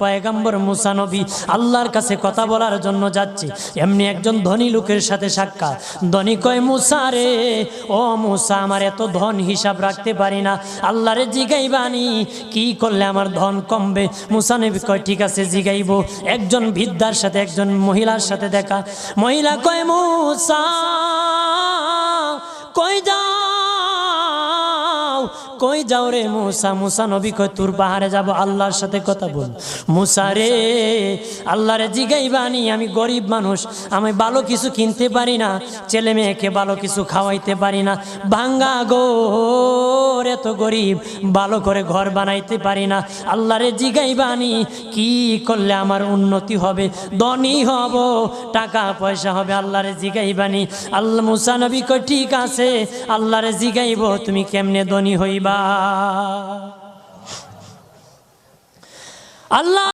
পয়গম্বর মুসা নবী আল্লাহর কাছে কথা বলার জন্য যাচ্ছে, এমনি একজন ধনী লোকের সাথে সাক্ষাৎ। ধনী কয়, মুসা রে, ও মুসা, আমার এত ধন হিসাব রাখতে পারি না, আল্লাহরে জিগাইবানি কি করলে আমার ধন কমবে? মুসা নবী কয়, ঠিক আছে জিগাইব। একজন বৃদ্ধার সাথে, একজন মহিলার সাথে দেখা। মহিলা কয়, মুসা কই যাও, কই যাও রে মুসা? মুসা নবী কয়, তোর পাহাড়ে যাব, আল্লাহর সাথে কথা বল। মুসা রে, আল্লাহরে জিগাইবানি, আমি গরিব মানুষ, আমি ভালো কিছু কিনতে পারি না, ছেলে মেয়েকে ভালো কিছু খাওয়াইতে পারি না, ভাঙ্গা ঘর, এত গরিব, ভালো করে ঘর বানাইতে পারি না, আল্লাহরে জিগাইবানি কি করলে আমার উন্নতি হবে, ধনী হব, টাকা পয়সা হবে, আল্লাহরে জিগাইবানি। আল্লাহ মুসা নবী কয়, ঠিক আছে, আল্লাহরে জিগাইব, তুমি কেমনে ধনী হইবা? আল্লাহ